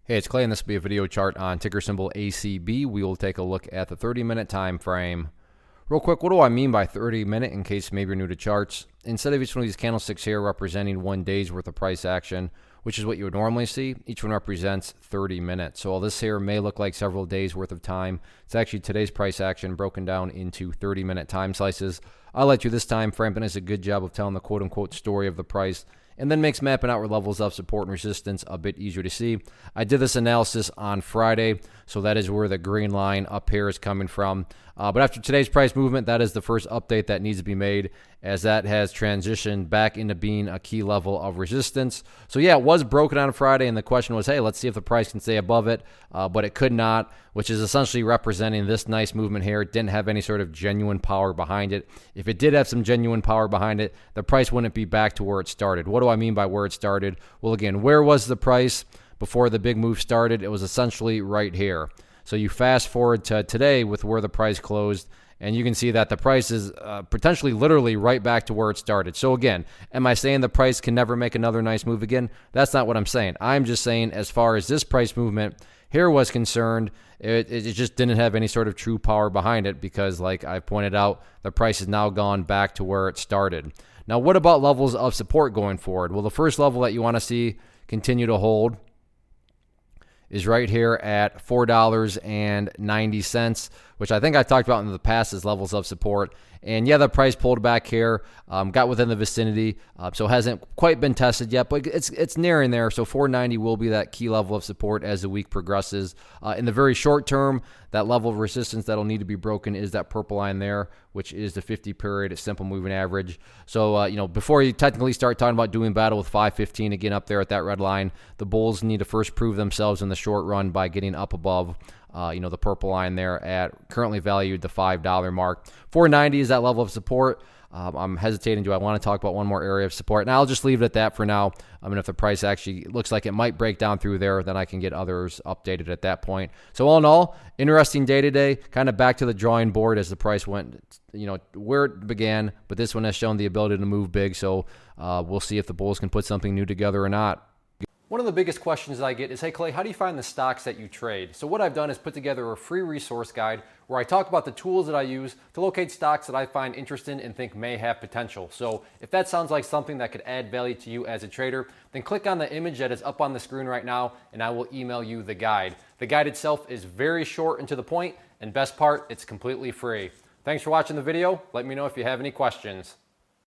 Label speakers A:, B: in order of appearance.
A: Hey, it's Clay, and this will be a video chart on ticker symbol ACB. We will take a look at the 30-minute time frame. Real quick, what do I mean by 30-minute in case maybe you're new to charts? Instead of each one of these candlesticks here representing 1 day's worth of price action, which is what you would normally see, each one represents 30 minutes. So while this here may look like several days worth of time, it's actually today's price action broken down into 30-minute time slices. I'll let you this time frame, but does a good job of telling the quote-unquote story of the price, and then makes mapping out where levels of support and resistance a bit easier to see. I did this analysis on Friday, so that is where the green line up here is coming from. But after today's price movement, that is the first update that needs to be made, as that has transitioned back into being a key level of resistance. So yeah, it was broken on Friday, and the question was, hey, let's see if the price can stay above it, but it could not, which is essentially representing this nice movement here. It didn't have any sort of genuine power behind it. If it did have some genuine power behind it, the price wouldn't be back to where it started. What do I mean by where it started? Well, again, where was the price before the big move started? It was essentially right here. So you fast forward to today with where the price closed, and you can see that the price is potentially literally right back to where it started. So again, am I saying the price can never make another nice move again? That's not what I'm saying. I'm just saying as far as this price movement here was concerned, it just didn't have any sort of true power behind it because, like I pointed out, the price has now gone back to where it started. Now, what about levels of support going forward? Well, the first level that you want to see continue to hold is right here at $4.90, which I think I talked about in the past as levels of support. And yeah, the price pulled back here, got within the vicinity, so hasn't quite been tested yet, but it's nearing there. So 490 will be that key level of support as the week progresses. In the very short term, that level of resistance that'll need to be broken is that purple line there, which is the 50-period simple moving average. So, before you technically start talking about doing battle with 515 again up there at that red line, the bulls need to first prove themselves in the short run by getting up above the purple line there at currently valued the $5 mark. 490 is that level of support. I'm hesitating. Do I want to talk about one more area of support? And I'll just leave it at that for now. If the price actually looks like it might break down through there, then I can get others updated at that point. So all in all, interesting day today, kind of back to the drawing board as the price went, where it began, but this one has shown the ability to move big. So we'll see if the bulls can put something new together or not. One of the biggest questions that I get is, hey Clay, how do you find the stocks that you trade? So what I've done is put together a free resource guide where I talk about the tools that I use to locate stocks that I find interesting and think may have potential. So if that sounds like something that could add value to you as a trader, then click on the image that is up on the screen right now and I will email you the guide. The guide itself is very short and to the point, and best part, it's completely free. Thanks for watching the video. Let me know if you have any questions.